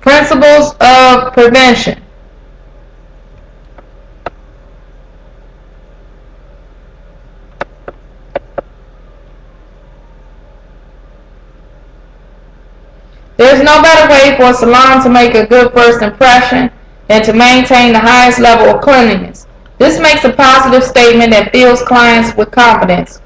Principles of prevention. There is no better way for a salon to make a good first impression than to maintain the highest level of cleanliness. This makes a positive statement that fills clients with confidence.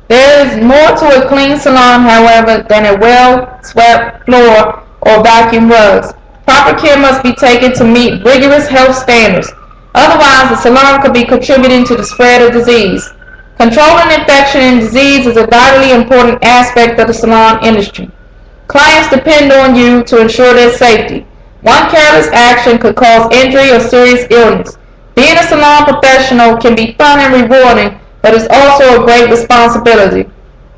There is more to a clean salon, however, than a well-swept floor or vacuum rugs. Proper care must be taken to meet rigorous health standards. Otherwise, the salon could be contributing to the spread of disease. Controlling infection and disease is a vitally important aspect of the salon industry. Clients depend on you to ensure their safety. One careless action could cause injury or serious illness. Being a salon professional can be fun and rewarding, but it's also a great responsibility.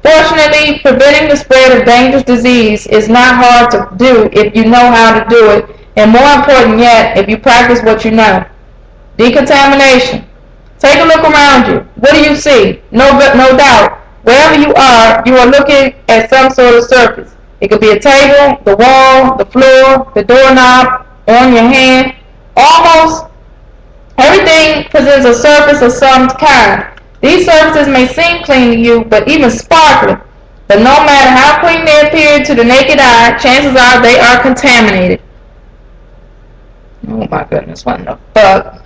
Fortunately, preventing the spread of dangerous disease is not hard to do if you know how to do it, and more important yet, if you practice what you know. Decontamination. Take a look around you. What do you see? No doubt, wherever you are looking at some sort of surface. It could be a table, the wall, the floor, the doorknob, on your hand. Almost everything presents a surface of some kind. These surfaces may seem clean to you, but even sparkling. But no matter how clean they appear to the naked eye, chances are they are contaminated. Oh my goodness, what the fuck?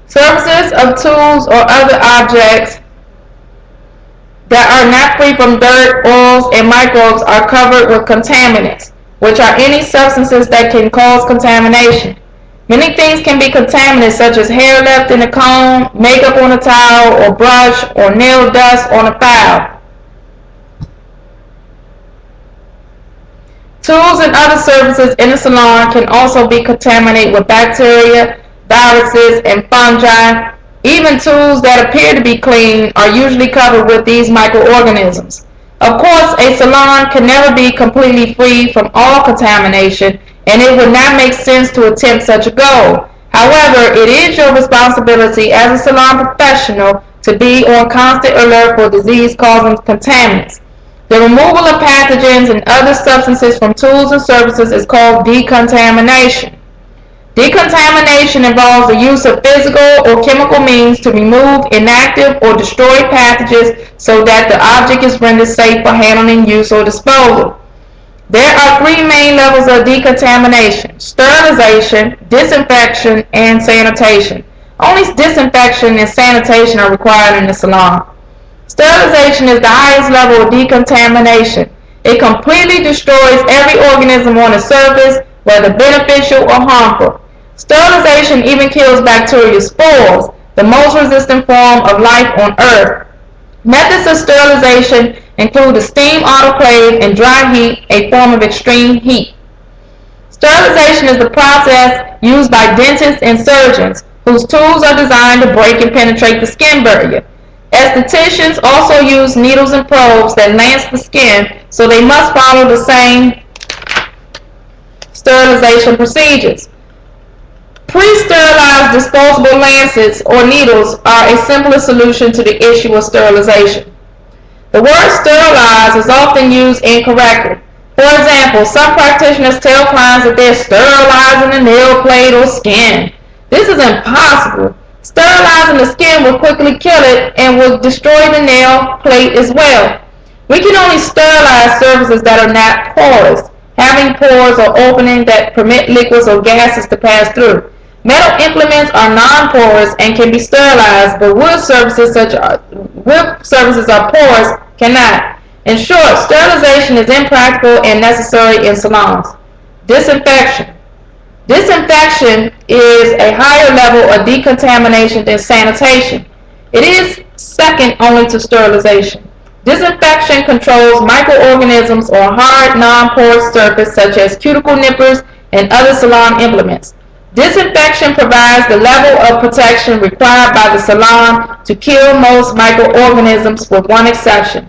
Surfaces of tools or other objects that are not free from dirt, oils, and microbes are covered with contaminants, which are any substances that can cause contamination. Many things can be contaminated, such as hair left in a comb, makeup on a towel or brush, or nail dust on a file. Tools and other surfaces in the salon can also be contaminated with bacteria, viruses, and fungi. Even tools that appear to be clean are usually covered with these microorganisms. Of course, a salon can never be completely free from all contamination, and it would not make sense to attempt such a goal. However, it is your responsibility as a salon professional to be on constant alert for disease-causing contaminants. The removal of pathogens and other substances from tools and surfaces is called decontamination. Decontamination involves the use of physical or chemical means to remove inactive or destroyed pathogens so that the object is rendered safe for handling, use, or disposal. There are three main levels of decontamination: sterilization, disinfection, and sanitation. Only disinfection and sanitation are required in the salon. Sterilization is the highest level of decontamination. It completely destroys every organism on the surface, whether beneficial or harmful. Sterilization even kills bacterial spores, the most resistant form of life on Earth. Methods of sterilization include the steam autoclave and dry heat, a form of extreme heat. Sterilization is the process used by dentists and surgeons, whose tools are designed to break and penetrate the skin barrier. Estheticians also use needles and probes that lance the skin, so they must follow the same sterilization procedures. Pre-sterilized disposable lancets or needles are a simpler solution to the issue of sterilization. The word sterilize is often used incorrectly. For example, some practitioners tell clients that they're sterilizing the nail plate or skin. This is impossible. Sterilizing the skin will quickly kill it and will destroy the nail plate as well. We can only sterilize surfaces that are not porous, having pores or openings that permit liquids or gases to pass through. Metal implements are non-porous and can be sterilized, but wood surfaces are porous, cannot. In short, sterilization is impractical and necessary in salons. Disinfection. Disinfection is a higher level of decontamination than sanitation. It is second only to sterilization. Disinfection controls microorganisms on hard, non-porous surface such as cuticle nippers and other salon implements. Disinfection provides the level of protection required by the salon to kill most microorganisms with one exception.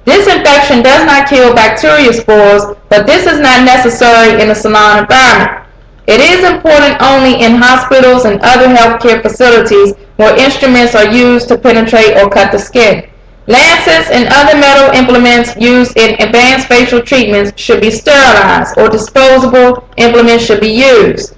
Disinfection does not kill bacteria spores, but this is not necessary in a salon environment. It is important only in hospitals and other healthcare facilities where instruments are used to penetrate or cut the skin. Lancets and other metal implements used in advanced facial treatments should be sterilized, or disposable implements should be used.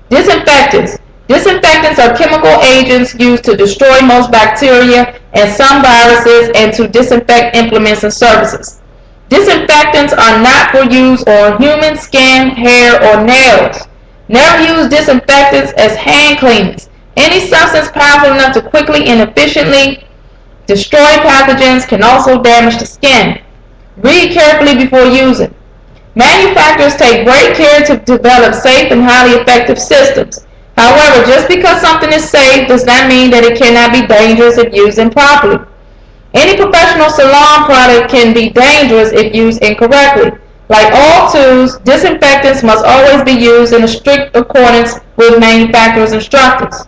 Disinfectants. Disinfectants are chemical agents used to destroy most bacteria and some viruses and to disinfect implements and surfaces. Disinfectants are not for use on human skin, hair, or nails. Never use disinfectants as hand cleaners. Any substance powerful enough to quickly and efficiently destroy pathogens can also damage the skin. Read carefully before using. Manufacturers take great care to develop safe and highly effective systems. However, just because something is safe does not mean that it cannot be dangerous if used improperly. Any professional salon product can be dangerous if used incorrectly. Like all tools, disinfectants must always be used in a strict accordance with manufacturer's instructions.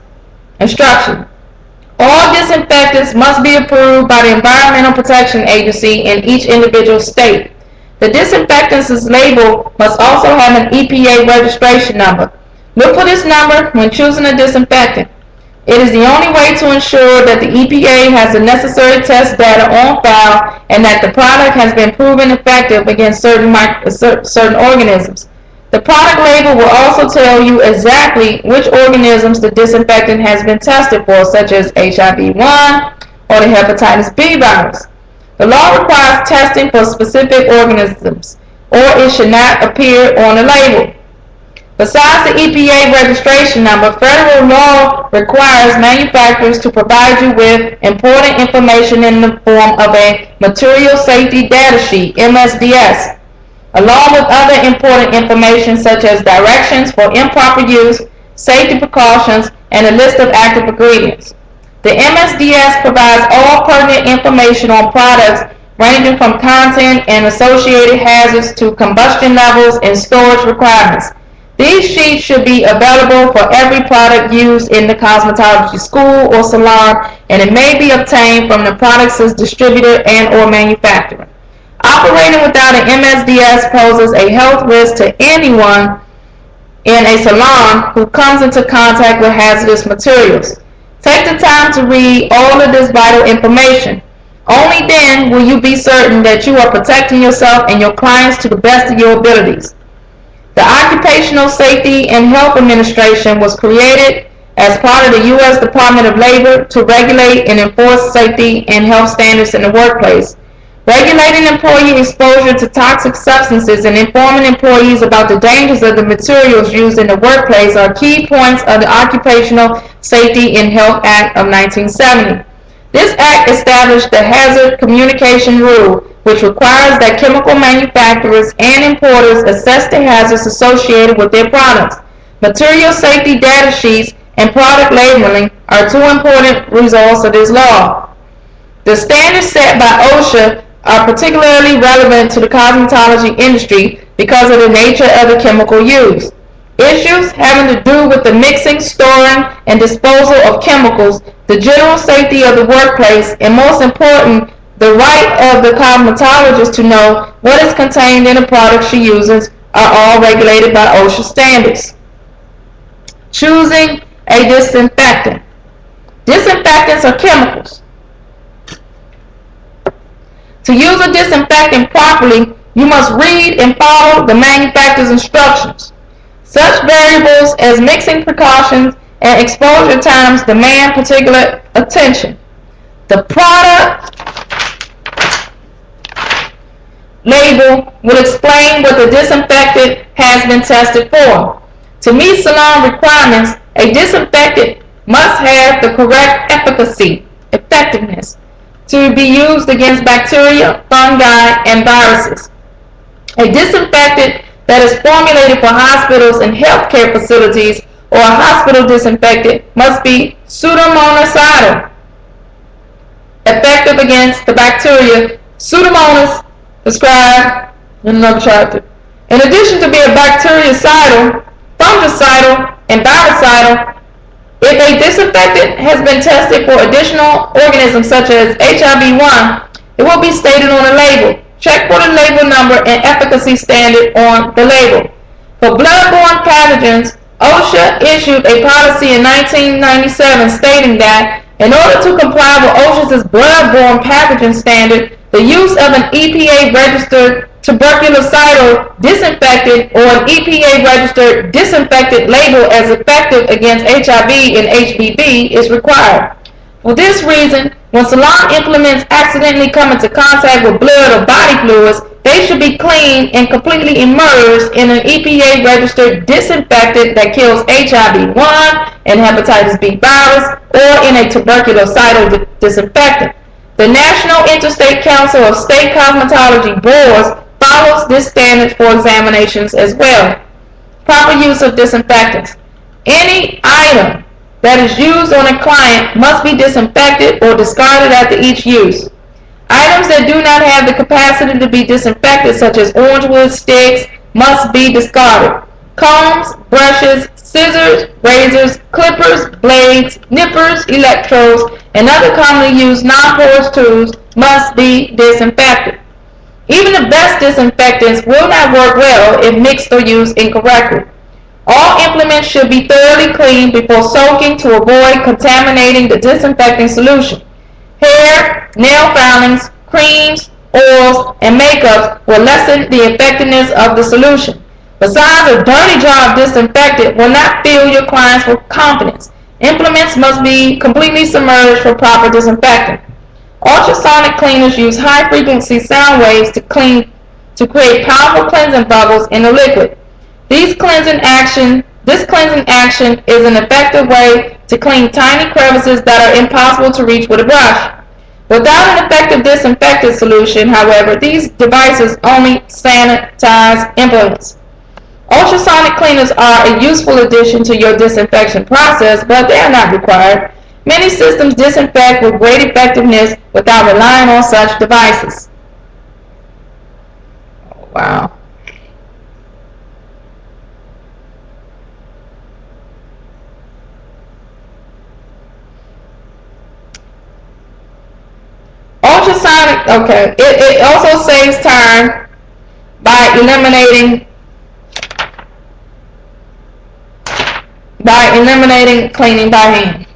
All disinfectants must be approved by the Environmental Protection Agency in each individual state. The disinfectant's label must also have an EPA registration number. Look for this number when choosing a disinfectant. It is the only way to ensure that the EPA has the necessary test data on file and that the product has been proven effective against certain organisms. The product label will also tell you exactly which organisms the disinfectant has been tested for, such as HIV-1 or the hepatitis B virus. The law requires testing for specific organisms, or it should not appear on the label. Besides the EPA registration number, federal law requires manufacturers to provide you with important information in the form of a Material Safety Data Sheet, MSDS, along with other important information such as directions for improper use, safety precautions, and a list of active ingredients. The MSDS provides all pertinent information on products ranging from content and associated hazards to combustion levels and storage requirements. These sheets should be available for every product used in the cosmetology school or salon, and it may be obtained from the product's distributor and or manufacturer. Operating without an MSDS poses a health risk to anyone in a salon who comes into contact with hazardous materials. Take the time to read all of this vital information. Only then will you be certain that you are protecting yourself and your clients to the best of your abilities. The Occupational Safety and Health Administration was created as part of the U.S. Department of Labor to regulate and enforce safety and health standards in the workplace. Regulating employee exposure to toxic substances and informing employees about the dangers of the materials used in the workplace are key points of the Occupational Safety and Health Act of 1970. This act established the Hazard Communication Rule, which requires that chemical manufacturers and importers assess the hazards associated with their products. Material safety data sheets and product labeling are two important results of this law. The standards set by OSHA are particularly relevant to the cosmetology industry because of the nature of the chemical used. Issues having to do with the mixing, storing, and disposal of chemicals, the general safety of the workplace, and most important, the right of the cosmetologist to know what is contained in the product she uses are all regulated by OSHA standards. Choosing a disinfectant. Disinfectants are chemicals. To use a disinfectant properly, you must read and follow the manufacturer's instructions. Such variables as mixing precautions and exposure times demand particular attention. The product label will explain what the disinfectant has been tested for. To meet salon requirements, a disinfectant must have the correct effectiveness to be used against bacteria, fungi, and viruses. A disinfectant that is formulated for hospitals and healthcare facilities or a hospital disinfectant must be pseudomonacidal, effective against the bacteria Pseudomonas described in another chapter. In addition to being bactericidal, fungicidal, and virucidal, if a disinfectant has been tested for additional organisms such as HIV-1, it will be stated on the label. Check for the label number and efficacy standard on the label. For blood-borne pathogens, OSHA issued a policy in 1997 stating that in order to comply with OSHA's blood-borne pathogen standard, the use of an EPA-registered tuberculocidal disinfectant or an EPA-registered disinfectant labeled as effective against HIV and HBV is required. For this reason, when salon implements accidentally come into contact with blood or body fluids, they should be cleaned and completely immersed in an EPA-registered disinfectant that kills HIV-1 and hepatitis B virus, or in a tuberculocidal disinfectant. The National Interstate Council of State Cosmetology Boards follows this standard for examinations as well. Proper use of disinfectants. Any item that is used on a client must be disinfected or discarded after each use. Items that do not have the capacity to be disinfected, such as orange wood sticks, must be discarded. Combs, brushes, scissors, razors, clippers, blades, nippers, electrodes, and other commonly used non-porous tools must be disinfected. Even the best disinfectants will not work well if mixed or used incorrectly. All implements should be thoroughly cleaned before soaking to avoid contaminating the disinfecting solution. Hair, nail filings, creams, oils, and makeups will lessen the effectiveness of the solution. Besides, a dirty jar of disinfectant will not fill your clients with confidence. Implements must be completely submerged for proper disinfecting. Ultrasonic cleaners use high-frequency sound waves to create powerful cleansing bubbles in the liquid. This cleansing action is an effective way to clean tiny crevices that are impossible to reach with a brush. Without an effective disinfectant solution, however, these devices only sanitize implements. Ultrasonic cleaners are a useful addition to your disinfection process, but they are not required. Many systems disinfect with great effectiveness without relying on such devices. Oh, wow. Ultrasonic, okay, it also saves time by eliminating cleaning by hand.